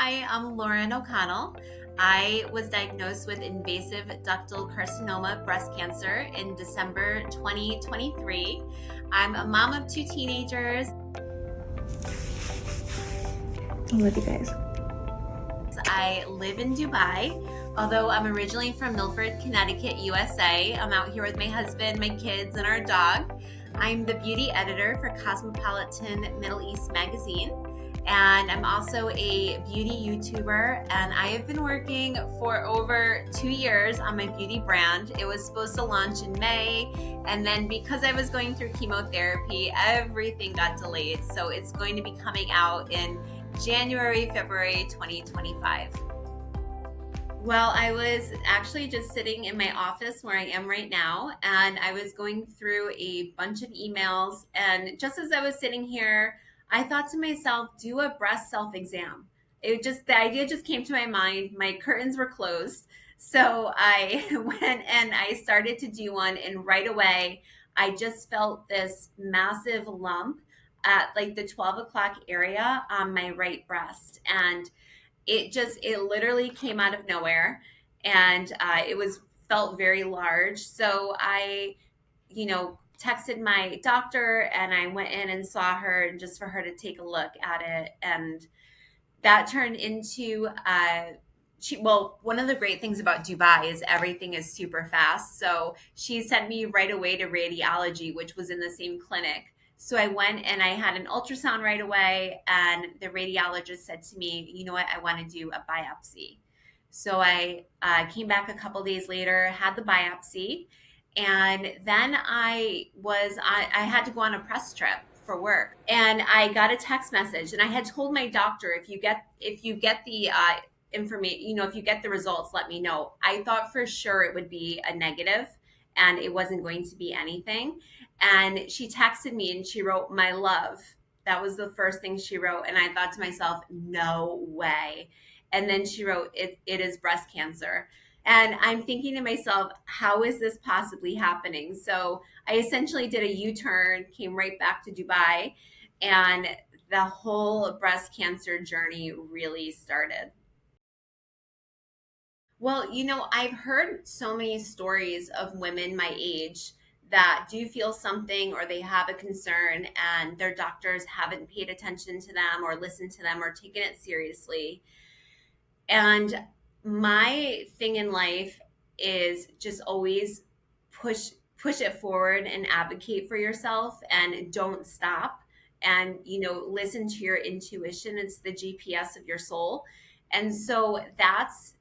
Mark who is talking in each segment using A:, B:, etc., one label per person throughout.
A: Hi, I'm Lauren O'Connell. I was diagnosed with invasive ductal carcinoma breast cancer in December 2023. I'm a mom of two teenagers.
B: I love you guys.
A: I live in Dubai. Although I'm originally from Milford, Connecticut, USA, I'm out here with my husband, my kids, and our dog. I'm the beauty editor for Cosmopolitan Middle East magazine. And I'm also a beauty YouTuber, and I have been working for over 2 years on my beauty brand. It was supposed to launch in May, and then because I was going through chemotherapy, everything got delayed. So it's going to be coming out in January, February 2025. Well, I was actually just sitting in my office where I am right now, and I was going through a bunch of emails. And just as I was sitting here, I thought to myself, do a breast self exam. The idea just came to my mind. My curtains were closed. So I went and I started to do one, and right away, I just felt this massive lump at like the 12 o'clock area on my right breast. And it literally came out of nowhere, and it was felt very large. So I texted my doctor, and I went in and saw her, and just for her to take a look at it. And that turned into one of the great things about Dubai is everything is super fast. So she sent me right away to radiology, which was in the same clinic. So I went and I had an ultrasound right away, and the radiologist said to me, "You know what? I want to do a biopsy." So I came back a couple days later, had the biopsy, and then I had to go on a press trip for work, and I got a text message, and I had told my doctor, if you get the information, if you get the results, let me know. I thought for sure it would be a negative, and it wasn't going to be anything. And she texted me and she wrote, "My love." That was the first thing she wrote. And I thought to myself, no way. And then she wrote, it is breast cancer. And I'm thinking to myself, how is this possibly happening? So I essentially did a U-turn, came right back to Dubai, and the whole breast cancer journey really started. Well, I've heard so many stories of women my age that do feel something, or they have a concern, and their doctors haven't paid attention to them or listened to them or taken it seriously. And my thing in life is just always push it forward and advocate for yourself, and don't stop, and listen to your intuition. It's the GPS of your soul. And so that's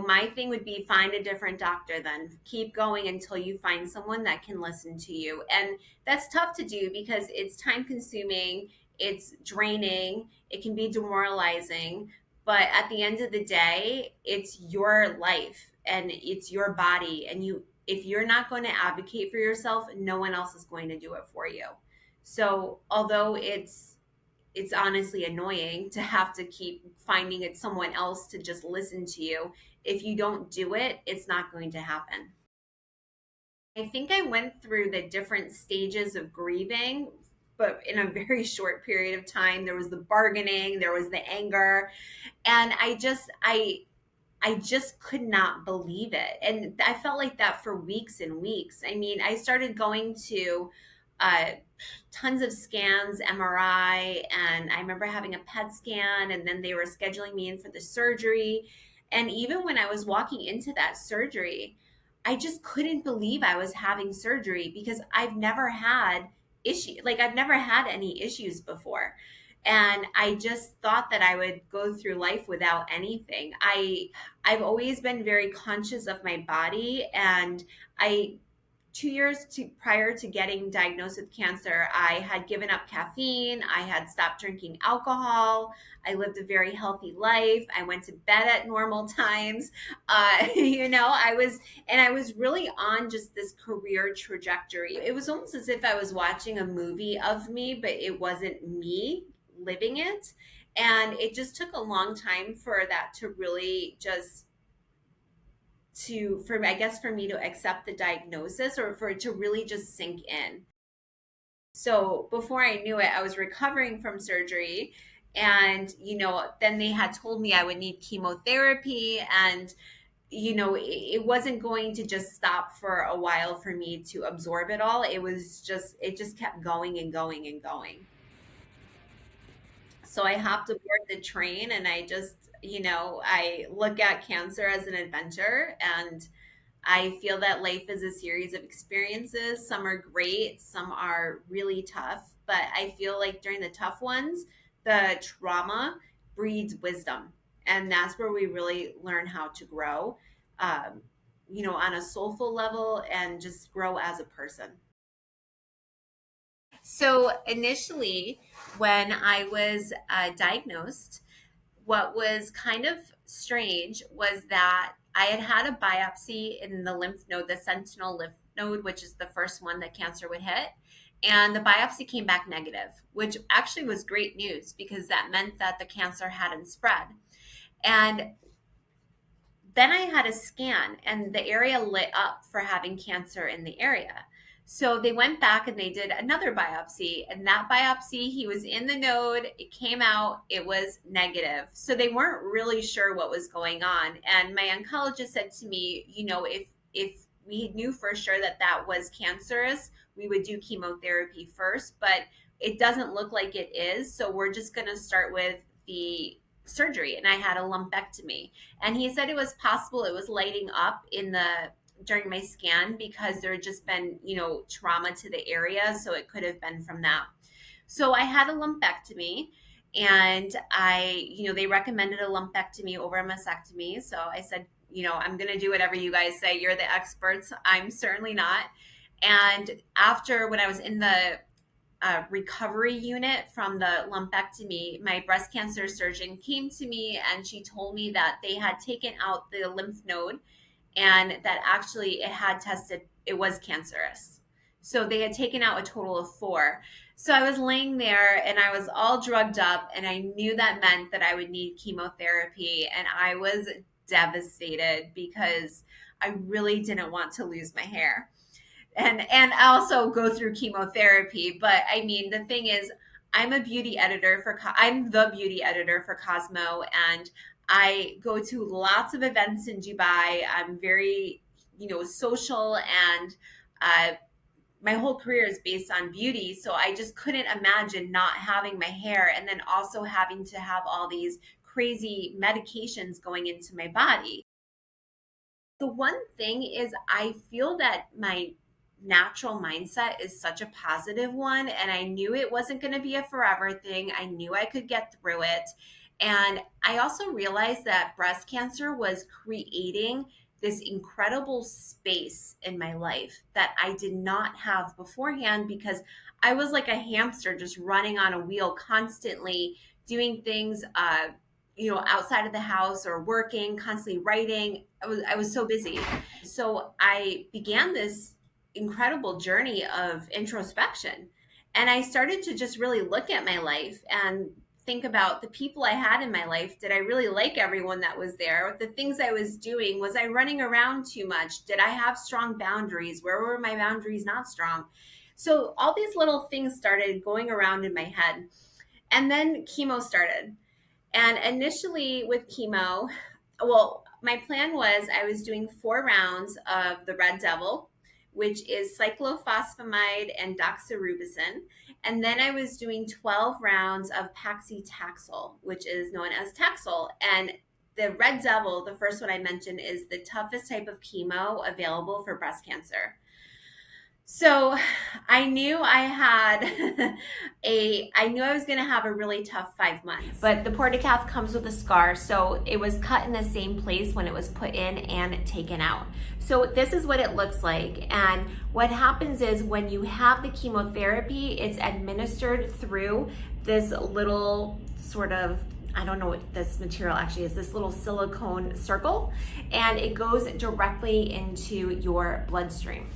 A: my thing would be, find a different doctor, then keep going until you find someone that can listen to you. And that's tough to do because it's time consuming, it's draining, it can be demoralizing. But at the end of the day, it's your life and it's your body. And if you're not going to advocate for yourself, no one else is going to do it for you. So although it's honestly annoying to have to keep finding it someone else to just listen to you, if you don't do it, it's not going to happen. I think I went through the different stages of grieving, but in a very short period of time. There was the bargaining, there was the anger, and I just could not believe it. And I felt like that for weeks and weeks. I mean, I started going to uh, tons of scans, MRI, and I remember having a PET scan, and then they were scheduling me in for the surgery. And even when I was walking into that surgery, I just couldn't believe I was having surgery because I've never had any issues before. And I just thought that I would go through life without anything. I've always been very conscious of my body, and I 2 years prior to getting diagnosed with cancer, I had given up caffeine. I had stopped drinking alcohol. I lived a very healthy life. I went to bed at normal times. I was really on just this career trajectory. It was almost as if I was watching a movie of me, but it wasn't me living it. And it just took a long time for that to really just for I guess for me to accept the diagnosis, or for it to really just sink in. So before I knew it, I was recovering from surgery, And, then they had told me I would need chemotherapy, and, it wasn't going to just stop for a while for me to absorb it all. It just kept going and going and going. So I hopped aboard the train, and I just, I look at cancer as an adventure, and I feel that life is a series of experiences. Some are great, some are really tough, but I feel like during the tough ones, the trauma breeds wisdom. And that's where we really learn how to grow, um, on a soulful level, and just grow as a person. So initially, when I was diagnosed, what was kind of strange was that I had had a biopsy in the lymph node, the sentinel lymph node, which is the first one that cancer would hit. And the biopsy came back negative, which actually was great news because that meant that the cancer hadn't spread. And then I had a scan, and the area lit up for having cancer in the area. So they went back and they did another biopsy, and that biopsy, he was in the node, it came out, it was negative. So they weren't really sure what was going on. And my oncologist said to me, if we knew for sure that that was cancerous, we would do chemotherapy first, but it doesn't look like it is. So we're just going to start with the surgery. And I had a lumpectomy. And he said it was possible it was lighting up in the during my scan because there had just been, trauma to the area. So it could have been from that. So I had a lumpectomy, and they recommended a lumpectomy over a mastectomy. So I said, I'm going to do whatever you guys say. You're the experts. I'm certainly not. And after, when I was in the recovery unit from the lumpectomy, my breast cancer surgeon came to me and she told me that they had taken out the lymph node, and that actually it had tested, it was cancerous. So they had taken out a total of 4. So I was laying there and I was all drugged up, and I knew that meant that I would need chemotherapy. And I was devastated because I really didn't want to lose my hair and also go through chemotherapy. But I mean, the thing is, I'm the beauty editor for Cosmo, and I go to lots of events in Dubai. I'm very, social, and uh, my whole career is based on beauty. So I just couldn't imagine not having my hair, and then also having to have all these crazy medications going into my body. The one thing is, I feel that my natural mindset is such a positive one, and I knew it wasn't going to be a forever thing. I knew I could get through it. And I also realized that breast cancer was creating this incredible space in my life that I did not have beforehand, because I was like a hamster just running on a wheel, constantly doing things outside of the house, or working, constantly writing. I was so busy. So I began this incredible journey of introspection. And I started to just really look at my life and think about the people I had in my life. Did I really like everyone that was there? The things I was doing, was I running around too much? Did I have strong boundaries? Where were my boundaries not strong? So all these little things started going around in my head. And then chemo started. And initially with chemo, well, my plan was I was doing 4 rounds of the Red Devil, which is cyclophosphamide and doxorubicin. And then I was doing 12 rounds of paclitaxel, which is known as Taxol. And the Red Devil, the first one I mentioned, is the toughest type of chemo available for breast cancer. So I knew I knew I was going to have a really tough 5 months. But the portacath comes with a scar, so it was cut in the same place when it was put in and taken out. So this is what it looks like. And what happens is, when you have the chemotherapy, it's administered through this little sort of, I don't know what this material actually is, this little silicone circle, and it goes directly into your bloodstream.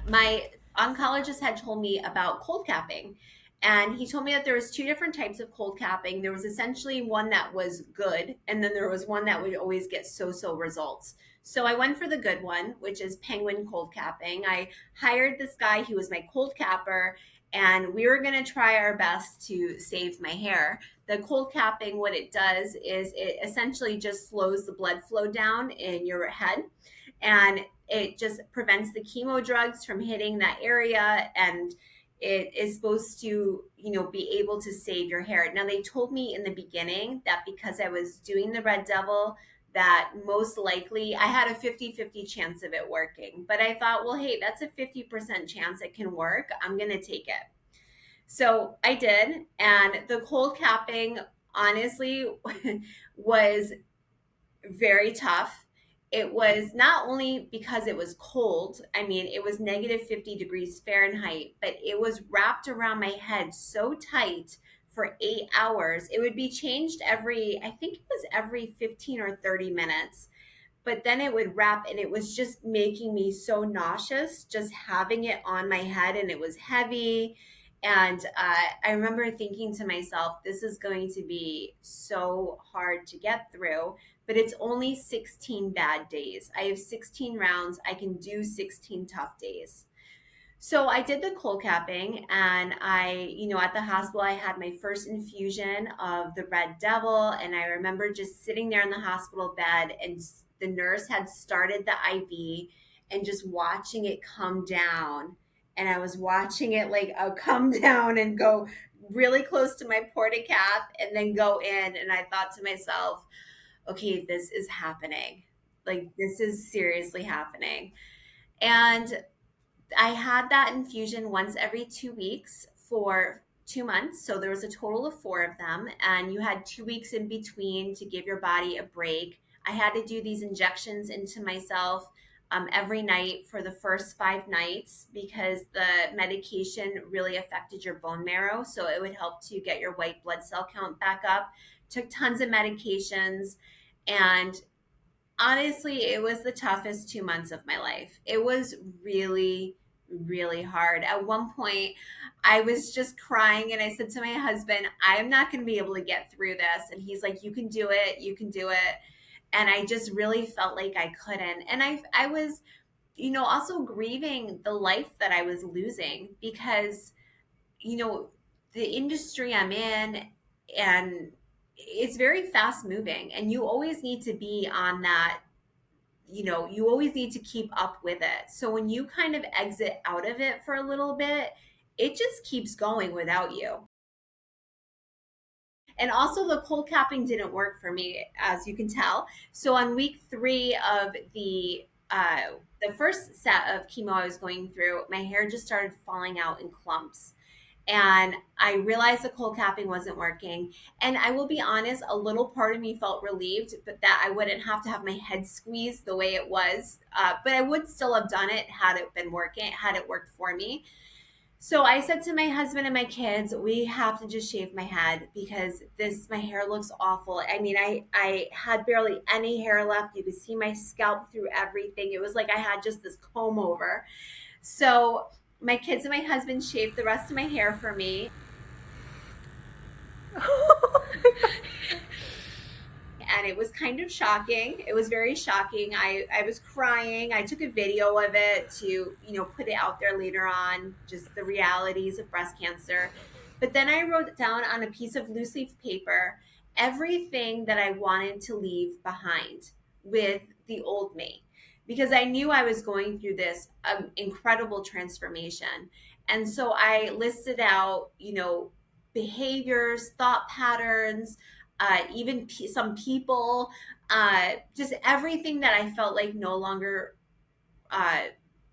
A: My oncologist had told me about cold capping, and he told me that there was 2 different types of cold capping. There was essentially one that was good, and then there was one that would always get so-so results. So I went for the good one, which is penguin cold capping. I hired this guy, he was my cold capper, and we were going to try our best to save my hair. the cold capping, what it does is it essentially just slows the blood flow down in your head, and it just prevents the chemo drugs from hitting that area, and it is supposed to, be able to save your hair. Now, they told me in the beginning that because I was doing the red devil, that most likely I had a 50-50 chance of it working. But I thought, well, hey, that's a 50% chance it can work. I'm going to take it. So I did. And the cold capping, honestly, was very tough. It was not only because it was cold, I mean, it was negative 50 degrees Fahrenheit, but it was wrapped around my head so tight for 8 hours. It would be changed I think it was every 15 or 30 minutes, but then it would wrap, and it was just making me so nauseous just having it on my head, and it was heavy. And I remember thinking to myself, this is going to be so hard to get through, but it's only 16 bad days. I have 16 rounds. I can do 16 tough days. So I did the cold capping, and at the hospital, I had my first infusion of the Red Devil. And I remember just sitting there in the hospital bed, and the nurse had started the IV, and just watching it come down. And I was watching it like come down and go really close to my portacath and then go in. And I thought to myself, okay, this is happening. Like, this is seriously happening. And I had that infusion once every 2 weeks for 2 months. So there was a total of four of them, and you had 2 weeks in between to give your body a break. I had to do these injections into myself every night for the first 5 nights because the medication really affected your bone marrow. So it would help to get your white blood cell count back up. Took tons of medications, and honestly, it was the toughest 2 months of my life. It was really, really hard. At one point, I was just crying, and I said to my husband, I'm not going to be able to get through this. And he's like, you can do it. You can do it. And I just really felt like I couldn't. And I was, also grieving the life that I was losing because, you know, the industry I'm in, and it's very fast moving, and you always need to be on that, you always need to keep up with it. So when you kind of exit out of it for a little bit, it just keeps going without you. And also, the cold capping didn't work for me, as you can tell. So on week 3 of the first set of chemo I was going through, my hair just started falling out in clumps. And I realized the cold capping wasn't working. And I will be honest, a little part of me felt relieved, but that I wouldn't have to have my head squeezed the way it was. But I would still have done it had it been working, had it worked for me. So I said to my husband and my kids, we have to just shave my head because my hair looks awful. I mean, I had barely any hair left. You could see my scalp through everything. It was like I had just this comb over. So my kids and my husband shaved the rest of my hair for me. And it was kind of shocking. It was very shocking. I was crying. I took a video of it to, put it out there later on, just the realities of breast cancer. But then I wrote down on a piece of loose leaf paper everything that I wanted to leave behind with the old me, because I knew I was going through this incredible transformation. And so I listed out, behaviors, thought patterns, even some people, just everything that I felt like no longer uh,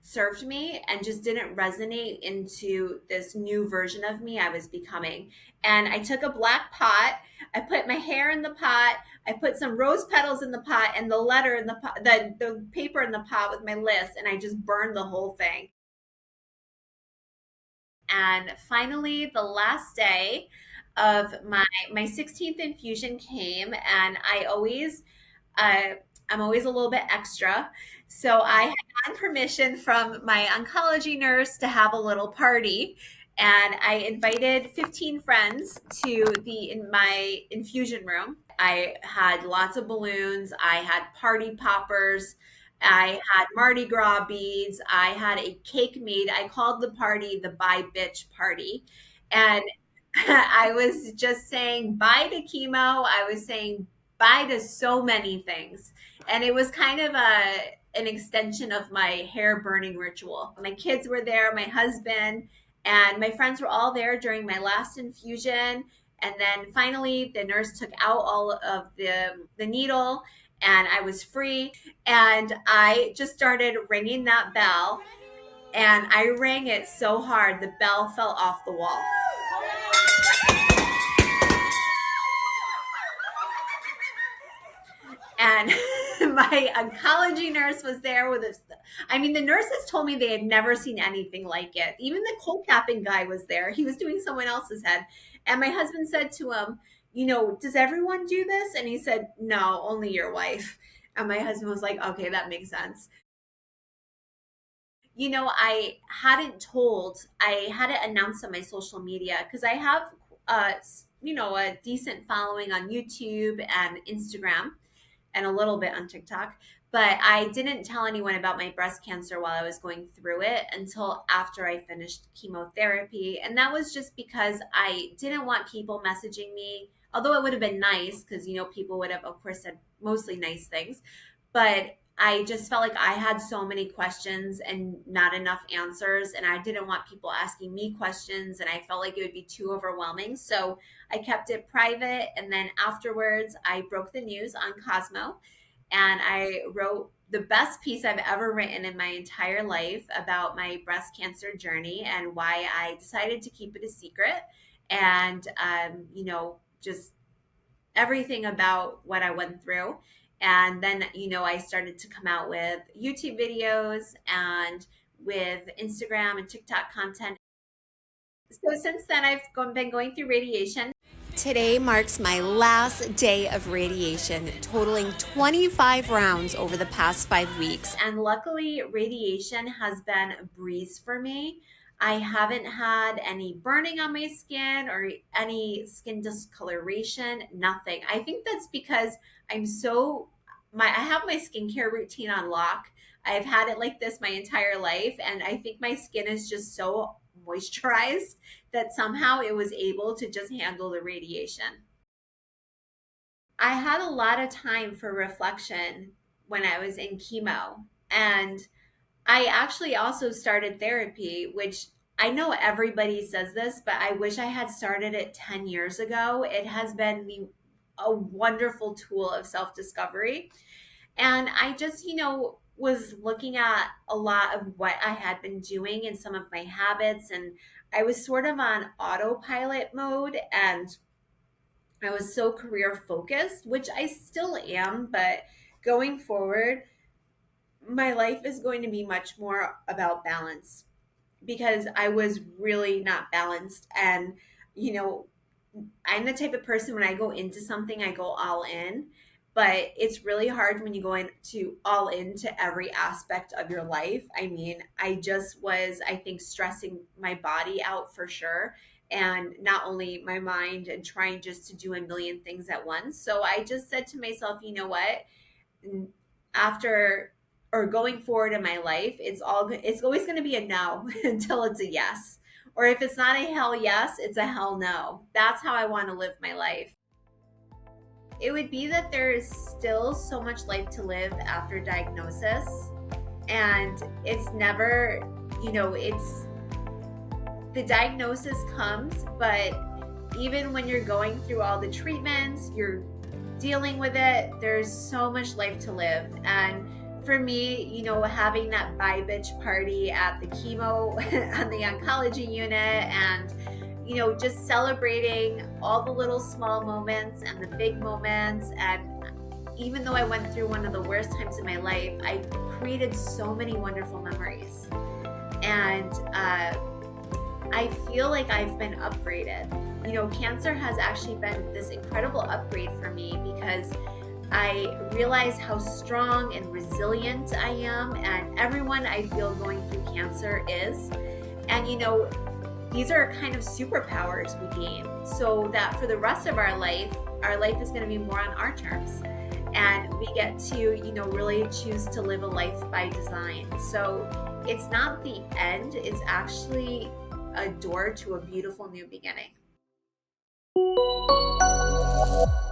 A: served me and just didn't resonate into this new version of me I was becoming. And I took a black pot, I put my hair in the pot, I put some rose petals in the pot, and the letter in the pot, the paper in the pot with my list, and I just burned the whole thing. And finally, the last day of my 16th infusion came, and uh, I'm always a little bit extra. So I had gotten permission from my oncology nurse to have a little party, and I invited 15 friends to in my infusion room. I had lots of balloons. I had party poppers. I had Mardi Gras beads. I had a cake made. I called the party the Bye Bitch Party. And I was just saying bye to chemo. I was saying bye to so many things. And it was kind of an extension of my hair burning ritual. My kids were there, my husband, and my friends were all there during my last infusion. And then finally, the nurse took out all of the needle, and I was free. And I just started ringing that bell, and I rang it so hard, the bell fell off the wall. And my oncology nurse was there with us. I mean, the nurses told me they had never seen anything like it. Even the cold capping guy was there. He was doing someone else's head. And my husband said to him, does everyone do this? And he said, no, only your wife. And my husband was like, okay, that makes sense. I hadn't announced on my social media because I have, a decent following on YouTube and Instagram and a little bit on TikTok. But I didn't tell anyone about my breast cancer while I was going through it until after I finished chemotherapy. And that was just because I didn't want people messaging me, although it would have been nice because, people would have, of course, said mostly nice things. But I just felt like I had so many questions and not enough answers. And I didn't want people asking me questions. And I felt like it would be too overwhelming. So I kept it private. And then afterwards, I broke the news on Cosmo, and I wrote the best piece I've ever written in my entire life about my breast cancer journey and why I decided to keep it a secret. And, just everything about what I went through. And then, I started to come out with YouTube videos and with Instagram and TikTok content. So since then, been going through radiation. Today marks my last day of radiation, totaling 25 rounds over the past 5 weeks. And luckily, radiation has been a breeze for me. I haven't had any burning on my skin or any skin discoloration, nothing. I think that's because I have my skincare routine on lock. I've had it like this my entire life, and I think my skin is just so moisturized that somehow it was able to just handle the radiation. I had a lot of time for reflection when I was in chemo. And I actually also started therapy, which I know everybody says this, but I wish I had started it 10 years ago. It has been a wonderful tool of self discovery. And I just, was looking at a lot of what I had been doing and some of my habits. And I was sort of on autopilot mode, and I was so career focused, which I still am. But going forward, my life is going to be much more about balance because I was really not balanced. And, you know, I'm the type of person when I go into something, I go all in. But it's really hard when you go into all into every aspect of your life. I mean, I just was, I think, stressing my body out for sure. And not only my mind and trying just to do a million things at once. So I just said to myself, you know what? After or going forward in my life, it's always going to be a no until it's a yes. Or if it's not a hell yes, it's a hell no. That's how I want to live my life. It would be that there is still so much life to live after diagnosis. And it's never, it's the diagnosis comes, but even when you're going through all the treatments, you're dealing with it, there's so much life to live. And for me, having that bye bitch party at the chemo on the oncology unit and, just celebrating all the little small moments and the big moments. And even though I went through one of the worst times in my life, I created so many wonderful memories. And I feel like I've been upgraded. Cancer has actually been this incredible upgrade for me because I realize how strong and resilient I am, and everyone I feel going through cancer is. And these are kind of superpowers we gain, so that for the rest of our life is going to be more on our terms, and we get to really choose to live a life by design. So it's not the end, it's actually a door to a beautiful new beginning.
B: guys.